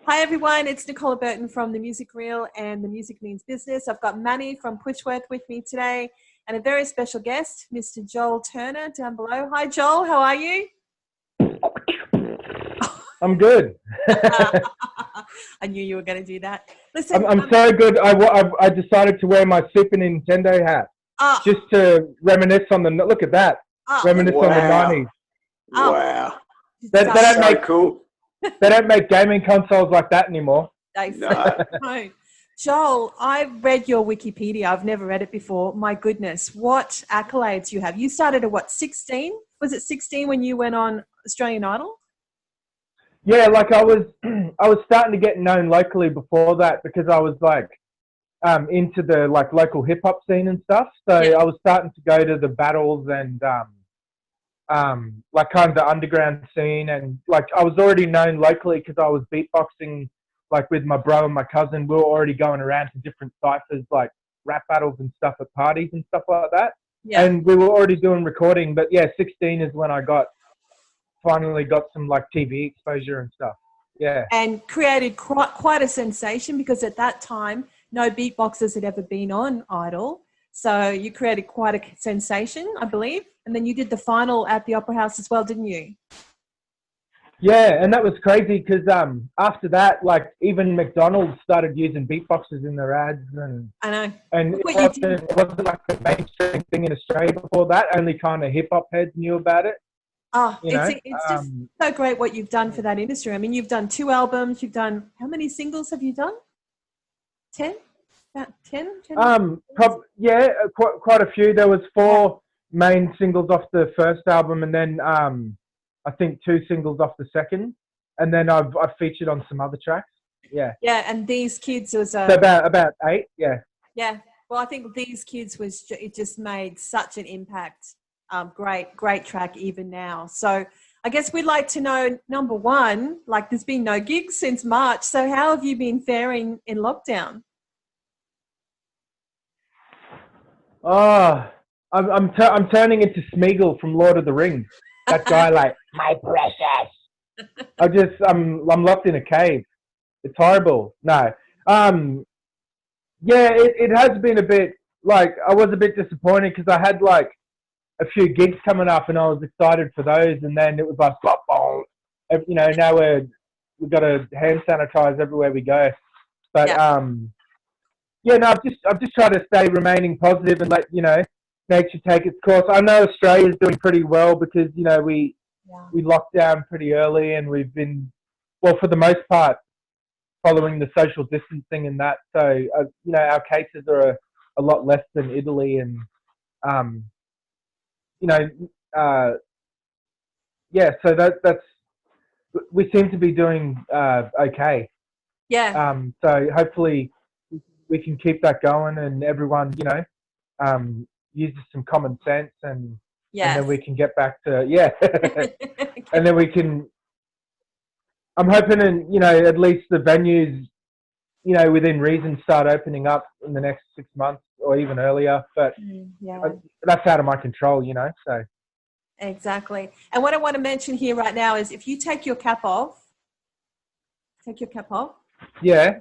Hi everyone, it's Nicola Burton from The Musicreal and The Music Means Business. I've got Manny from Pushworth with me today and a very special guest, Mr. Joel Turner down below. Hi Joel, how are you? I'm good. I knew you were going to do that. Listen, I'm so good. I decided to wear my Super Nintendo hat just to reminisce on the. Look at that. Reminisce on the 90s. Wow. They don't So make cool. They don't make gaming consoles like that anymore. No. Joel, I've read your Wikipedia. I've never read it before. My goodness, what accolades you have. You started at what, 16? Was it 16 when you went on Australian Idol? Yeah, like I was starting to get known locally before that because I was like into the like local hip hop scene and stuff. So Yeah. I was starting to go to the battles and like kind of the underground scene, and like I was already known locally because I was beatboxing like with my bro and my cousin. We were already going around to different ciphers like rap battles and stuff at parties and stuff like that. Yeah. And we were already doing recording, but yeah, 16 is when I finally got some like TV exposure and stuff. Yeah. And created quite a sensation because at that time, no beatboxers had ever been on Idol. So you created quite a sensation, I believe. And then you did the final at the Opera House as well, didn't you? Yeah, and that was crazy because after that, like even McDonald's started using beatboxers in their ads, and I know. and it wasn't like a mainstream thing in Australia before that. Only kind of hip hop heads knew about it. Oh, You know? it's just so great what you've done for that industry. I mean, you've done 2 albums. You've done, how many singles have you done? 10? About 10? Yeah, quite a few. There was 4 main singles off the first album, and then I think 2 singles off the second, and then I've featured on some other tracks. Yeah. Yeah, and These Kids was so about 8. Yeah. Yeah. Well, I think These Kids it just made such an impact. Great track even now. So I guess we'd like to know, number one, like there's been no gigs since March. So how have you been faring in lockdown? Oh, I'm turning into Smeagol from Lord of the Rings. That guy, like my precious. I'm locked in a cave. It's horrible. No. Yeah, it has been a bit like I was a bit disappointed because I had like a few gigs coming up and I was excited for those, and then it was like bop, bop. You know, now we've got to hand sanitize everywhere we go. But yeah, no, I've just tried to stay remaining positive and let nature take its course. I know Australia's doing pretty well because we locked down pretty early, and we've been, well, for the most part, following the social distancing and that. So our cases are a lot less than Italy, and yeah. So that's we seem to be doing okay. Yeah. So hopefully we can keep that going, and everyone, uses some common sense, and then we can get back to and then we can. I'm hoping, and at least the venues, within reason, start opening up in the next 6 months or even earlier. But that's out of my control, So exactly. And what I want to mention here right now is, if you take your cap off. Yeah.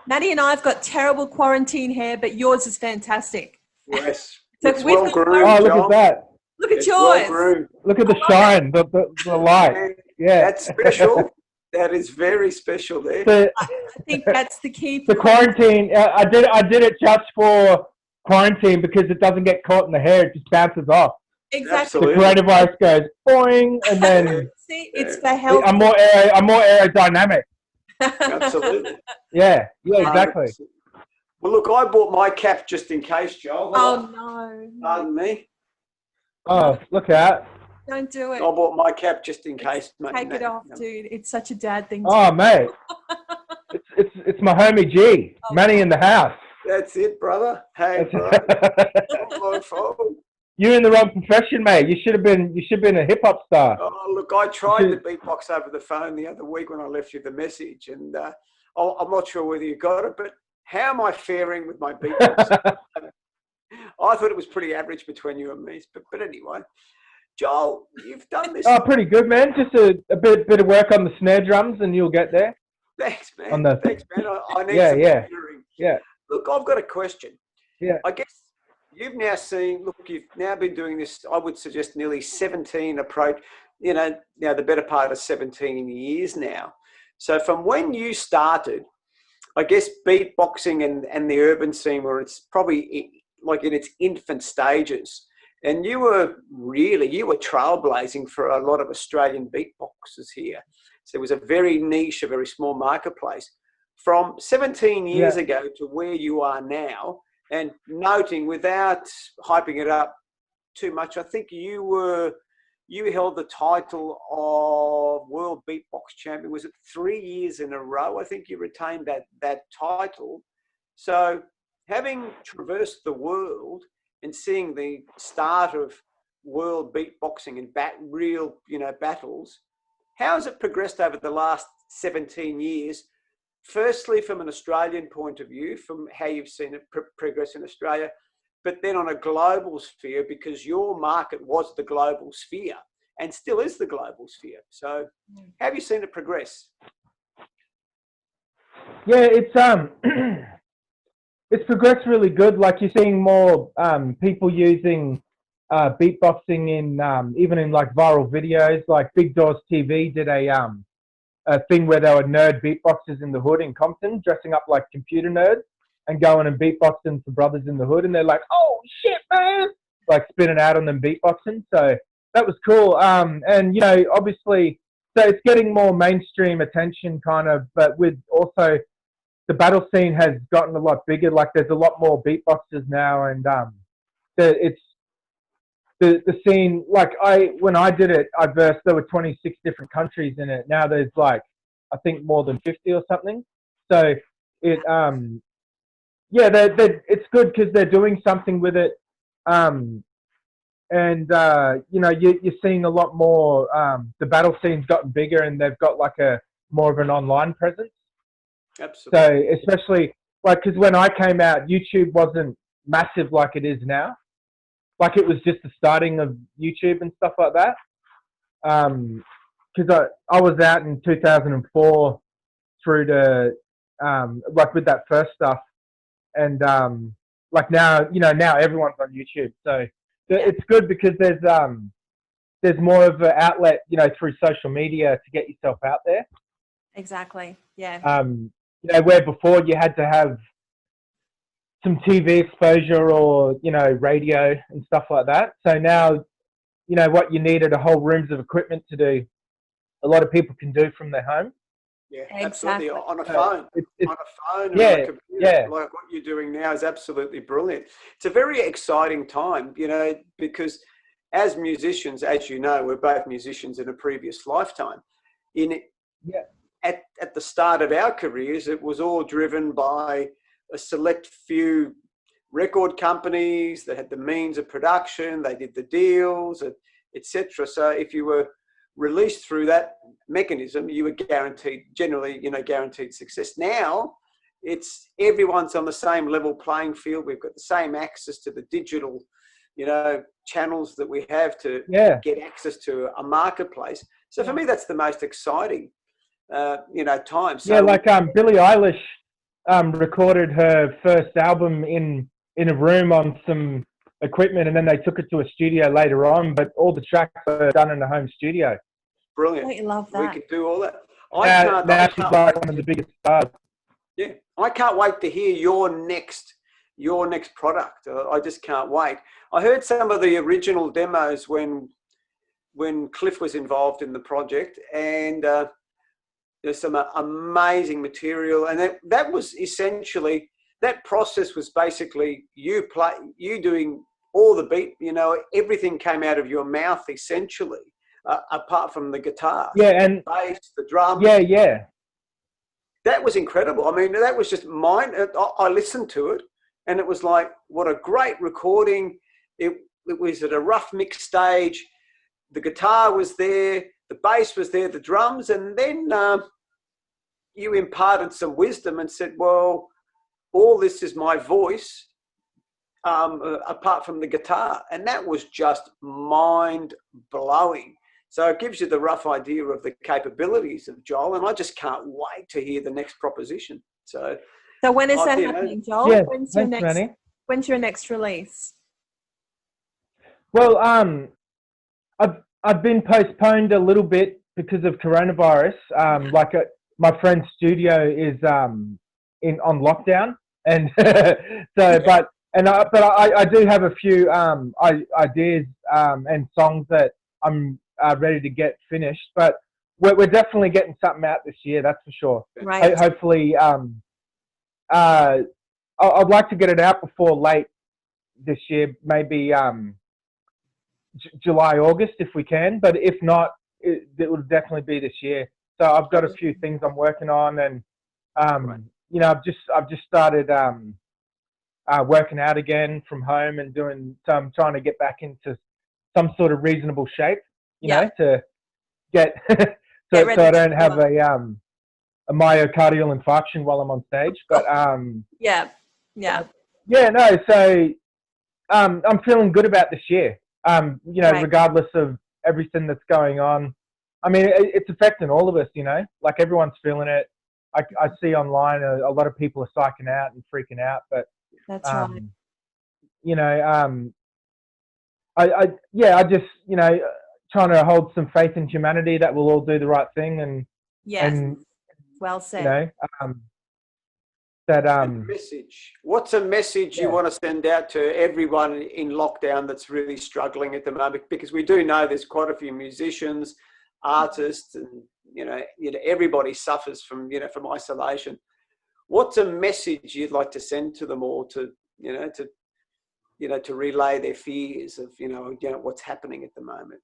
Maddie and I have got terrible quarantine hair, but yours is fantastic. Yes. So it's well groomed. Oh, look at that. Look at yours. Well, look at the shine, the light. Yeah. That's special. That is very special there. I think that's the key. The quarantine, I did it just for quarantine because it doesn't get caught in the hair. It just bounces off. Exactly. The coronavirus goes boing, and then see, it's for health. I'm more aerodynamic. Absolutely. Yeah, exactly. Well, look, I bought my cap just in case, Joel. Oh, no. Pardon me. Oh, look out. Don't do it. I bought my cap just in case, mate. Take it off, dude. It's such a dad thing. Oh, mate. It's my homie G. Money in the house. That's it, brother. Hey, bro. You're in the wrong profession, mate. You should have been a hip hop star. Oh, look, I tried the beatbox over the phone the other week when I left you the message, and I'm not sure whether you got it, but how am I faring with my beatbox? I thought it was pretty average between you and me, but anyway. Joel, you've done this. Oh, pretty good, man. Just a bit of work on the snare drums, and you'll get there. Thanks, man. On the Thanks, man. I need yeah, some yeah, tutoring. yeah, Look, I've got a question. yeah, I guess you've now seen, look, you've now been doing this, I would suggest nearly 17 approach, now the better part of 17 years now. So from when you started, I guess beatboxing and the urban scene where it's probably like in its infant stages. And you were trailblazing for a lot of Australian beatboxers here. So it was a very niche, a very small marketplace. From 17 years yeah. ago to where you are now, and noting without hyping it up too much, I think you held the title of World Beatbox Champion. Was it 3 years in a row? I think you retained that title. So having traversed the world and seeing the start of world beatboxing and real battles, how has it progressed over the last 17 years? Firstly, from an Australian point of view, from how you've seen it progress in Australia, but then on a global sphere, because your market was the global sphere and still is the global sphere. So how have you seen it progress? Yeah, it's it's progressed really good. Like you're seeing more people using beatboxing in even in like viral videos. Like Big Doors TV did a thing where they were nerd beatboxers in the hood in Compton, dressing up like computer nerds and going and beatboxing for brothers in the hood. And they're like, "Oh shit, man!" Like spinning out on them beatboxing. So that was cool. And obviously, so it's getting more mainstream attention, kind of. But with also the battle scene has gotten a lot bigger. Like there's a lot more beatboxers now, and it's the scene. Like when I did it, there were 26 different countries in it. Now there's like I think more than 50 or something. So it it's good because they're doing something with it. You're seeing a lot more. The battle scene's gotten bigger, and they've got like a more of an online presence. Absolutely. So especially like because when I came out, YouTube wasn't massive like it is now. Like it was just the starting of YouTube and stuff like that. Because I was out in 2004 through to like with that first stuff, and like now now everyone's on YouTube. So it's good because there's more of an outlet through social media to get yourself out there. Exactly. Yeah. Where before you had to have some TV exposure or radio and stuff like that. So now what you needed a whole rooms of equipment to do, a lot of people can do from their home. Yeah, exactly. absolutely. On a phone, on a phone, yeah, on a computer, like what you're doing now is absolutely brilliant. It's a very exciting time, because as musicians, as you know, we're both musicians in a previous lifetime. At the start of our careers, it was all driven by a select few record companies that had the means of production. They did the deals, etc. So if you were released through that mechanism, you were generally guaranteed success. Now it's everyone's on the same level playing field. We've got the same access to the digital channels that we have to get access to a marketplace. So for me, that's the most exciting time. So like Billie Eilish recorded her first album in a room on some equipment, and then they took it to a studio later on, but all the tracks were done in a home studio. Brilliant. Don't you love that? We can do all that. Now she's like one of the biggest stars. Yeah, I can't wait to hear your next product. I just can't wait. I heard some of the original demos when Cliff was involved in the project, and there's some amazing material, and that was essentially, that process was basically you doing all the beat, everything came out of your mouth essentially, apart from the guitar, and bass, the drums. That was incredible. I mean, that was just mine. I listened to it, and it was like, what a great recording. It was at a rough mix stage. The guitar was there, the bass was there, the drums, and then you imparted some wisdom and said, well, all this is my voice, apart from the guitar. And that was just mind-blowing. So it gives you the rough idea of the capabilities of Joel, and I just can't wait to hear the next proposition. So when is that happening, Joel? Yeah, when's your next release? Well, I've been postponed a little bit because of coronavirus. My friend's studio is on lockdown, and but I do have a few ideas and songs that I'm ready to get finished. But we're definitely getting something out this year, that's for sure. Right. Hopefully, I'd like to get it out before late this year, maybe July, August if we can. But if not, it will definitely be this year. So I've got a few things I'm working on, and you know, I've just started working out again from home and doing. So I'm trying to get back into some sort of reasonable shape, you know, to get so I don't have a myocardial infarction while I'm on stage. But no. So I'm feeling good about this year. You know, regardless of everything that's going on. I mean, it's affecting all of us, you know, like everyone's feeling it. I see online a lot of people are psyching out and freaking out, but that's right. You know, I just, you know, trying to hold some faith in humanity that we'll all do the right thing, and well said. You know, message. What's a message you want to send out to everyone in lockdown that's really struggling at the moment? Because we do know there's quite a few musicians, artists, and you know everybody suffers from from isolation. What's a message you'd like to send to them all to relay their fears of what's happening at the moment?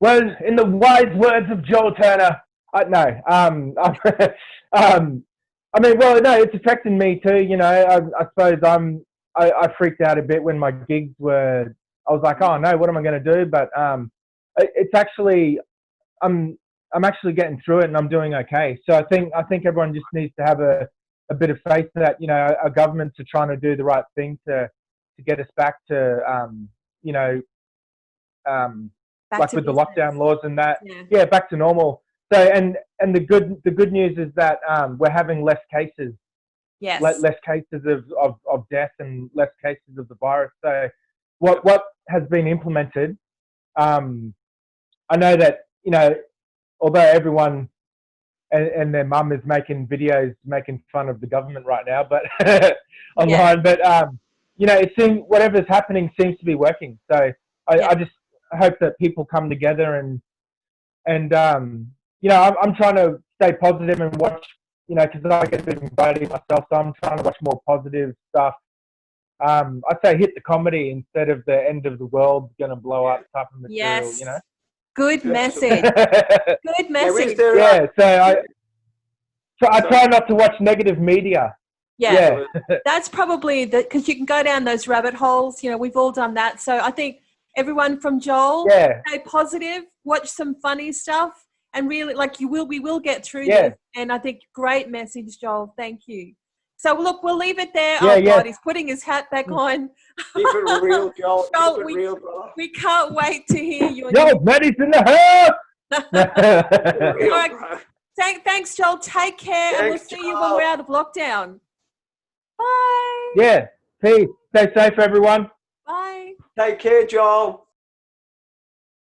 Well, in the wise words of Joel Turner, I mean, well, no, it's affecting me too. You know, I suppose I freaked out a bit when my gigs were. I was like, oh no, what am I going to do? But it's actually, I'm actually getting through it, and I'm doing okay. So I think everyone just needs to have a bit of faith that our governments are trying to do the right thing to get us back to like with the lockdown laws and that, back to normal. So and the good news is that we're having less cases, less cases of death and less cases of the virus. So what has been implemented, I know that although everyone and their mum is making videos making fun of the government right now, but online, but it seems whatever's happening seems to be working. So I just hope that people come together and I'm trying to stay positive and watch, because I get a bit of anxiety myself, so I'm trying to watch more positive stuff. I'd say hit the comedy instead of the end of the world going to blow up type of material, Good message. Good message. So I try not to watch negative media. Yeah. That's probably because you can go down those rabbit holes. We've all done that. So I think everyone from Joel, stay positive, watch some funny stuff, and really, we will get through this. And I think great message, Joel. Thank you. So look, we'll leave it there. God, he's putting his hat back on. Keep it real, Joel. Joel, Keep it real, brother. We can't wait to hear you. Yo, Maddie's in the house. Real, all right. Thanks, Joel. Take care, and we'll see you when we're out of lockdown. Bye. Yeah. Peace. Stay safe, everyone. Bye. Take care, Joel.